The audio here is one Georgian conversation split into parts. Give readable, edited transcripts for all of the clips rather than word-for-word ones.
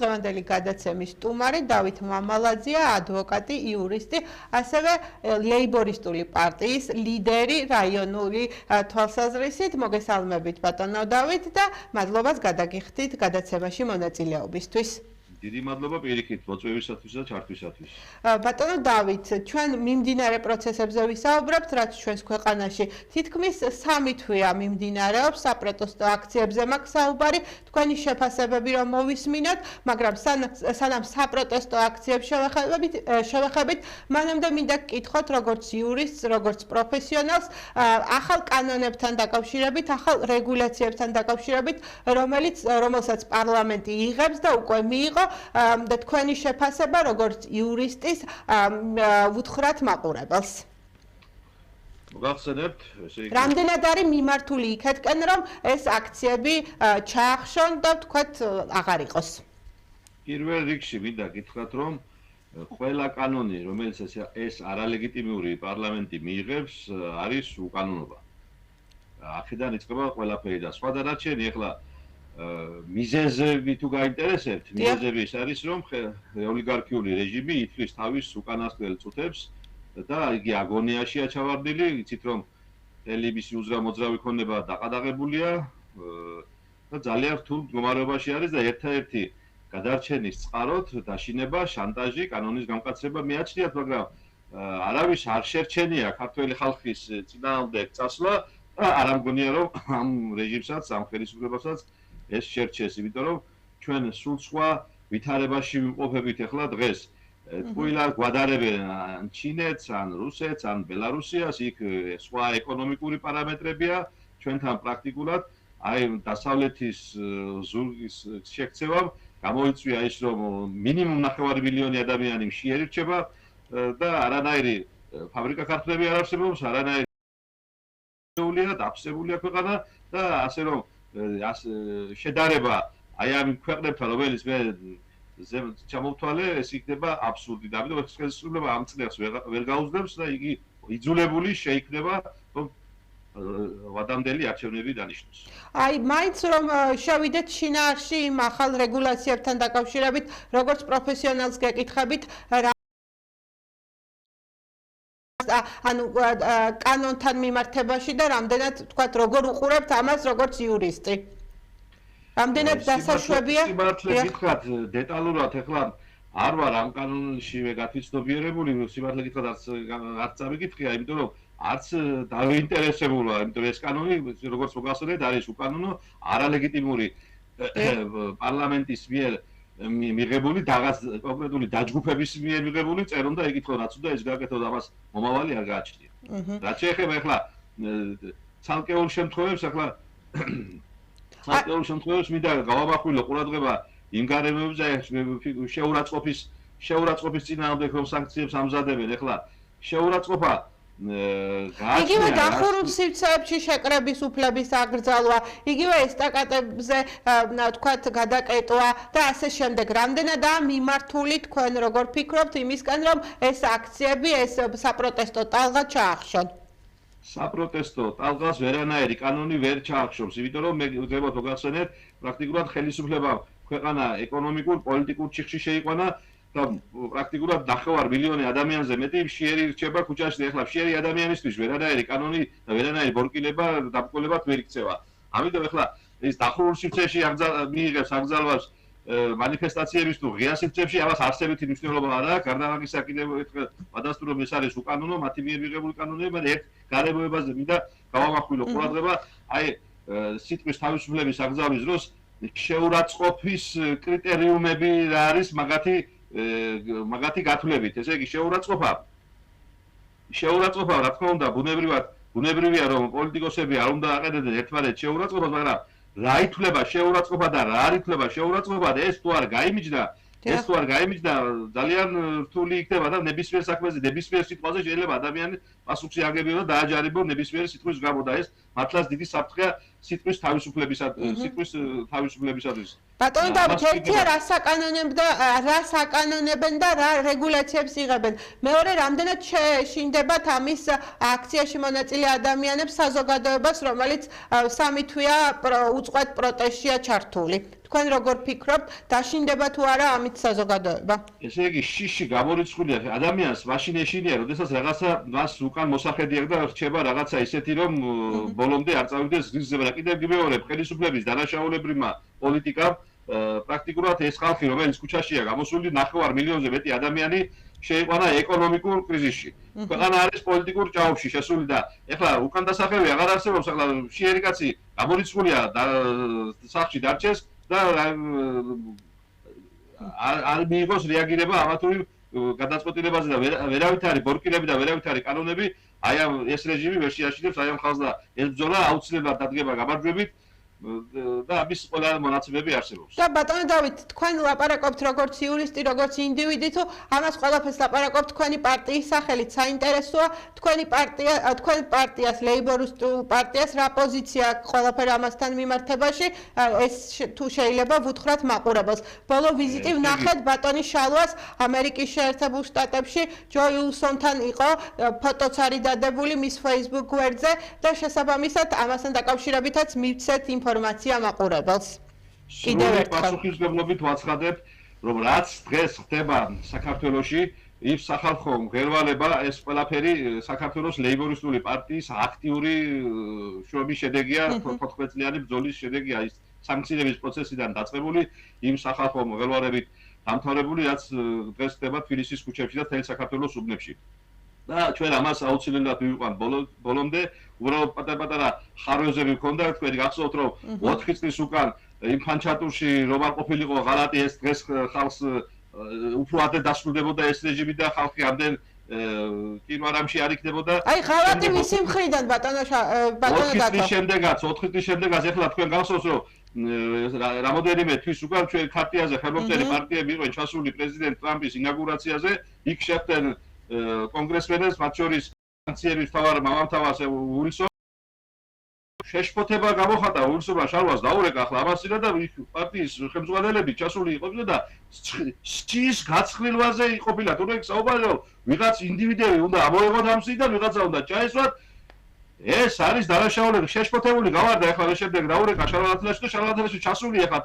დღევანდელი გადაცემის სტუმარი დავით მამალაძეა, ადვოკატი, იურისტი, ასევე ლეიბორისტული პარტიის ლიდერი რაიონული თვალსაზრისით. მოგესალმებით ბატონო დავით და მადლობას გადაგიხდით გადაცემაში მონაწილეობისთვის. დიდი მადლობა პირიქით მოწვევისათვის და ჩართვისათვის. ბატონო დავით, ჩვენ მიმდინარე პროცესებზე ვისაუბრებთ, რაც ჩვენს ქვეყანაში თითქმის 3 თვეა მიმდინარეობს, საპროტესტო აქციებზე მაქვს საუბარი, თქვენი შეფასებები რომ მოვისმინოთ, მაგრამ სანამ საპროტესტო აქციებს შევეხებით, მანამდე მინდა გკითხოთ, როგორც იურისტს, როგორც პროფესიონალს, ახალ კანონებთან დაკავშირებით, ახალ რეგულაციებთან დაკავშირებით, რომელსაც პარლამენტი იღებს და უკვე მიიღო და თქვენი შეფასება როგორც იურისტის უთხრათ მაყურებელს. მოგახსენებთ, ესე იგი რამდენად არის მიმართული იქეთკენ, რომ ეს აქციები ჩაახშონ და თქვათ აღარ იყოს. პირველ რიგში მინდა გითხრათ, რომ ყველა კანონი, რომელიც ეს არალეგიტიმური პარლამენტი მიიღებს, არის უკანონობა. აქედან იწყება ყველაფერი და სხვა დანარჩენი ახლა მიზეზები თუ გაინტერესებთ, მიზეზები ის არის, რომ ოლიგარქიული რეჟიმი ითვლის თავის უკანასკნელ წუთებს და იგი აგონიაშია ჩავარდნილი, იცით რომ მთელი მისი უძრავ-მოძრავი ქონება დაყადაღებულია და ძალიან რთულ მდგომარეობაში არის და ერთადერთი გადარჩენის წყაროთ დაშინება, შანტაჟი, კანონის გამკაცრება მიაჩნიათ, მაგრამ არავის არ შერჩენია ქართველი ხალხის წინააღმდეგ წასვლა და არ ამგონია რომ ამ რეჟიმსაც, ამ ხელისუფლებასაც ეს შერჩეს, იმიტომ რომ ჩვენ სულ სხვა ვითარებაში ვიმყოფებით ახლა დღეს. თბილა გვადარებენ ან ჩინეთს, ან რუსეთს, ან ბელარუსიას, იქ სხვა ეკონომიკური პარამეტრებია, ჩვენთან პრაქტიკულად აი დასავლეთის ზურგის შექცევამ გამოიწვია ის, რომ მინიმუმ 9 მილიონი ადამიანი მშიერი რჩება და არანაირი ფაბრიკა ქართლები არ არსებობს, არანაირი დაფსებულია ქვეყანა და ასე რომ შედარება აი ამ ქვეყნებთან, რომელიც მე ჩამოვთვალე, ეს იქნება აბსურდი და ამიტომ ეს ხელისუფლება ამ წნეხს ვერ გაუძლებს და იგი იძულებული შეიქნება, რომ ვადამდელი არჩევნები დანიშნოს. აი, მაინც რომ შევიდეთ შინაარსში იმ ახალ რეგულაციებთან დაკავშირებით, როგორც პროფესიონალს გეკითხებით, ანუ კანონთან მიმართებაში და რამდენად თქვათ როგორ უყურებთ ამას როგორც იურისტი. რამდენად დასაშვებია? სიმართლე გითხრათ, დეტალურად ახლა არ ვარ ამ კანონში გათვითცნობიერებული, სიმართლე გითხრათ არც წამიგითხია, იმიტომ რომ არც დავინტერესებული ვარ, იმიტომ ეს კანონი როგორც მოგახსენეთ არის უკანონო არალეგიტიმური პარლამენტის მიერ მიღებული რაღაც კონკრეტული დაჯგუფების მიერ მიღებული წერონ და იკითხო რაც უნდა ეს გაკეთო და ამას მომავალი არ გააჩნია. რაც შეეხება ახლა ცალკეულ შემთხვევებს მინდა გავამახვილო ყურადღება იმ გარემოებზე შეურაცხყოფის წინააღმდეგ რომ სანქციებს ამზადებენ ახლა შეურაცხყოფა იგივე დახურულ სივრცეებში შეკრების უფლების აკრძალვა, იგივე ესტაკადებზე თქვათ გადაკეტვა და ასე შემდეგ. რამდენადაა მიმართული თქვენ როგორ ფიქრობთ იმისკენ, რომ ეს აქციები, ეს საპროტესტო ტალღა ჩაახშონ? საპროტესტო ტალღას ვერანაირი კანონი ვერ ჩაახშობს, იმიტომ რომ მე ვუძლებოთ მოგახსენეთ, პრაქტიკულად ხელისუფლებამ ქვეყანა ეკონომიკურ, პოლიტიკურ ჩიხში შეიყვანა და პრაქტიკულად 9 მილიონი ადამიანზე მეტი მშიერი რჩება ქუჩაში და ახლა მშიერი ადამიანისთვის ვერანაირი კანონი და ვერანაირი ბორკილება დამკვლევად ვერ იქცევა. ამიტომ ახლა ეს დახურულ სივრცეში მიიღებს აკრძალვას მანიფესტაციების თუ ღია სივრცეებში ამას არსებითი მნიშვნელობა არ აქვს, გარდა ამისა კიდევ ერთხელ ვადასტურებ რომ ეს არის უკანონო, მათი მიერ მიღებული კანონები, მაგრამ ერთ გარემოებაზე მინდა გავამახვილო ყურადღება, აი სიტყვის თავისუფლების აკრძალვის დროს შეურაცხყოფის კრიტერიუმები რა არის მაგათი გათვლებით, ესე იგი შეურაცხყოფა რა თქმა უნდა ბუნებრივია რომ პოლიტიკოსები არ უნდა აყენებდნენ ერთმანეთს შეურაცხყოფას, მაგრამ რა ითვლება შეურაცხყოფა და რა არ ითვლება შეურაცხყოფა და ეს თუ არ გაიმიჯდა ძალიან რთული იქნება და ნებისმიერ საქმეზე ნებისმიერ სიტყვაზე შეიძლება ადამიანი პასუხი აგებიო და დააჯარებო ნებისმიერი სიტყვის გამო და ეს მართლაც დიდი საფრთხეა სიტყვის თავისუფლებისათვის. ბატონო დავით, ერთია რა საკანონებენ და რა რეგულაციებს იღებენ. მეორე, რამდენად შეშინდებათ ამის აქციაში მონაწილე ადამიანებს საზოგადოებას, რომელიც სამი თვეა უწყვეტ პროტესტშია ჩართული. თქვენ როგორ ფიქრობთ, დაშინდება თუ არა ამით საზოგადოება? ესე იგი, შიში გამორიცხულია ადამიანს მაშინ ეშინია, როდესაც რაღაცა მას უკან მოსახედი აქვს და რჩება რაღაცა ისეთი, რომ ბოლომდე არ წავიდეს გზაზე. და კიდევ გიმეორებ, ხელისუფლების დანაშაულებრივმა პოლიტიკამ პრაქტიკულად ეს ხალხი, რომელიც ქუჩაშია გამოსული, 9 მილიონზე მეტი ადამიანი შეიყვანა ეკონომიკურ კრიზისში. ქვეყანა არის პოლიტიკურ ჭაობში შესული და ეხლა უკან დასახევი აღარ არსებობს, ეხლა შიერი კაცი გამორიცხულია და სახლში დარჩეს და არ მიიღოს რეაგირება ამათური გადაწყვეტილებაზე და ვერავით არის ბორკირები და ვერავით არის კანონები, აი ამ ეს რეჟიმი ვერ შეაშინებს აი ამ ხალხს და ეს ბრძოლა აუცილებლად დადგება გამარჯვებით და ამის ყველა მონაცემები არსებობს. და ბატონო დავით, თქვენ ლაპარაკობთ როგორც იურისტი, როგორც ინდივიდი, თუ ამას ყველაფერს ლაპარაკობთ თქვენი პარტიის სახელით, საინტერესოა თქვენ პარტიას, ლეიბორისტულ პარტიას რა პოზიცია ყველაფერ ამასთან მიმართებაში, ეს თუ შეიძლება ვუთხრათ მაყურებელს. ბოლო ვიზიტი ვნახეთ ბატონი შალვას ამერიკის შეერთებულ შტატებში, ჯო უილსონთან იყო ფოტოც არის დადებული მის Facebook გვერდზე და შესაბამისად ამასთან დაკავშირებითაც მივცეთ ინფორმაცია მაყურებელს. კიდევ ერთხელ პასუხისმგებლობით ვაცხადებ, რომ რაც დღეს ხდება საქართველოში, ის სახალხო მღერვალება, ეს ყველაფერი საქართველოს ლეიბორისტული პარტიის აქტიური შრომის შედეგია, 14 წლიანი ბრძოლის შედეგია, ის სანქციების პროცესიდან დაწყებული, იმ სახალხო მღერვალებით დამთავრებული, რაც დღეს ხდება თბილისის ქუჩებში და მთელ საქართველოს უბნებში. და ჩვენ ამას აუცილებლად ვივიყვანთ ბოლომდე, უბრალოდ პატარ-პატარა ხარვეზები მქონდა, თქვენ გახსოვთ, რომ 4 წლის უკან იმ ფანჩატურში რომ არ ყოფილიყო ღალატი, ეს დღეს ხალხს უფრო ადრე დასრულდებოდა ეს რეჟიმი და ხალხი ამდენ კინვარამში არ იქნებოდა. აი ღალატი მისი მხრიდან ბატონო დათო. 4 წლის შემდეგაც ეხლა თქვენ გახსოვთ, რომ რამოდენიმე თვის უკან ჩვენ ქარტიაზე ხელმოწერი პარტიები იყვნენ ჩასული პრეზიდენტ ტრამპის ინაგურაციაზე, იქ შეხვდნენ კონგრესმენებს, მათ შორის სანქციების მთავარ მამამთავარს უილსონს. შეშფოთება გამოხატა უილსონმა შალვას დაურეკა ახლა ამასინა და პარტიის ხელმძღვანელები ჩასული იყვნენ და სჭის გაცხრილვაზე იყოფილა. თუნდაც იქ საუბარი რომ ვიღაც ინდივიდები უნდა ამოეღოთ ამ სიდან, ვიღაცა უნდა ჩაესვათ. ეს არის დანაშაულები, შეშფოთებული გავარდა ახლა მე შემდეგ დაურეკა შალვათელაში და შალვათელაში ჩასული ახლა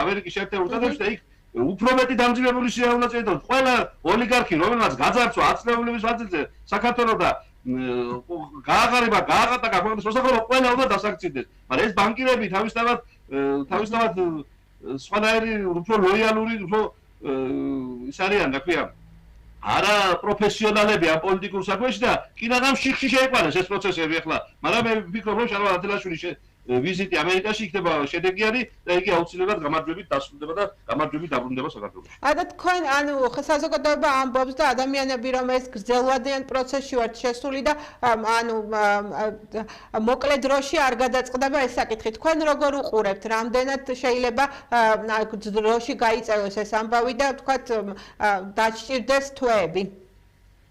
ამერიკის შეერთებულ შტატებში და იქ უფრო მეტი დამძიმებული სია უნდა წედოთ. ყველა ოლიგარქი, რომელმაც გაძარცვა აცნეულების ვაძილზე საქართველოს და გააღარება, გააღატა ქვეყნის მოსახლეობა, ყველა უნდა დასაქციდეს. მაგრამ ეს ბანკირები თავისთავად სხვანაირი უფრო ლოიალური, უფრო ის არიან, რა ქვია, არა პროფესიონალები ამ პოლიტიკურ საქმეში და კიდევ შიხში შეიყვანეს ეს პროცესები ახლა. მაგრამ მე ვფიქრობ, რომ შალვა ათელაშვილის ვიზიტი ამერიკაში იქნება შედეგიანი და იგი აუცილებლად გამარჯვებით დასრულდება და გამარჯვებით დაბრუნდება საქართველოში. და თქვენ საზოგადოება ამბობს და ადამიანები რომ ეს გრძელვადიან პროცესში ვართ შესული და მოკლე დროში არ გადაწყდება ეს საკითხი. თქვენ როგორ უყურებთ, რამდენად შეიძლება დროში გაიწევოს ეს ამბავი და თქვათ დაჭირდეს თვეები?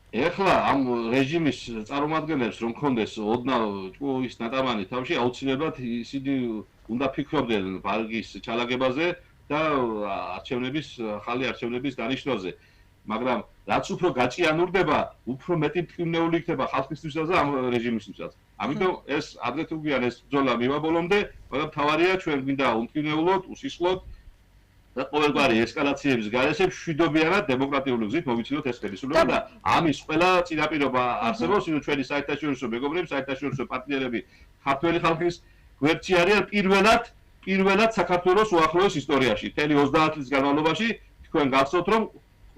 ეხლა ამ რეჟიმის წარმომადგენლებს რომ კონდეს ოდნავ ჭკუის ნატამანი თავში აუცილებლად ისინი უნდა ფიქრობდნენ ბალგის ჩალაგებაზე და ახალი არჩევნების დანიშნვაზე. მაგრამ რაც უფრო გაჭიანურდება, უფრო მეტი მტკივნეული იქნება ხალხისთვისაც და ამ რეჟიმისთვისაც. ამიტომ ეს ადრე თუ გვიან ეს ბრძოლა მივაბოლომდე, მაგრამ თავარია ჩვენ გვინდა უმტკივნეულოდ, უსისხლოდ და ყოველგვარი ესკალაციების გარეშე მშვიდობიანად დემოკრატიული გზით მოვიცილოთ ეს ხელისუფლება და ამის ყველა წინაპირობა არსებობს, რომ ჩვენი საერთაშორისო მეგობრები, საერთაშორისო პარტნიორები ქართველი ხალხის გვერდში არიან პირველად საქართველოს უახლოეს ისტორიაში. მთელი 30 წლის განმავლობაში თქვენ გახსოვთ, რომ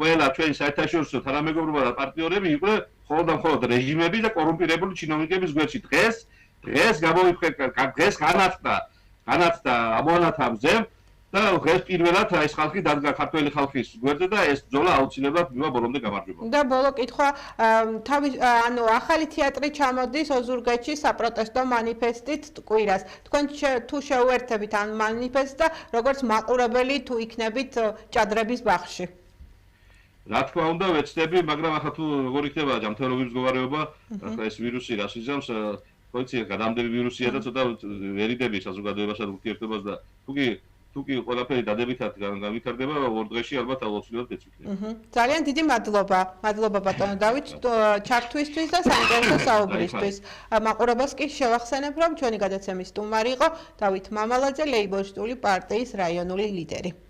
ყველა ჩვენი საერთაშორისო თანამეგობრობა და პარტნიორები იყვნენ მხოლოდ რეჟიმები და კორუმპირებული ჩინოვნიკების გვერდში. დღეს დღეს განათდა ამონათა მზემ და დღეს პირველად ეს ხალხი დადგა ქართველი ხალხის გვერდზე და ეს ბრძოლა აუცილებლად ბოლომდე გამარჯვება. და ბოლო კითხვა, ახალი თეატრი ჩამოდის ოზურგეთში საპროტესტო მანიფესტით კვირას. თქვენ თუ შეუერთებით ამ მანიფესტს და როგორც მაყურებელი თუ იქნებით ჭადრების ბაღში? რა თქმა უნდა ვეცდები, მაგრამ ახლა თუ როგორ იქნება ჯანმრთელობის მდგომარეობა, ახლა ეს ვირუსი რას იზამს, ხოიცი გადამდები ვირუსია და ცოტა ვერიდები საზოგადოებასთან ურთიერთობას და თუკი ყველაფერი დადებითად განვითარდება, ორ დღეში ალბათ აუცილებლად ეწვიქნება. ძალიან დიდი მადლობა. მადლობა ბატონო დავით ჩართვისთვის და საინტერესო საუბრისთვის. მაყურებელს კი შევახსენებ, რომ ჩვენი გადაცემის სტუმარი იყო დავით მამალაძე, ლეიბორისტული პარტიის რაიონული ლიდერი.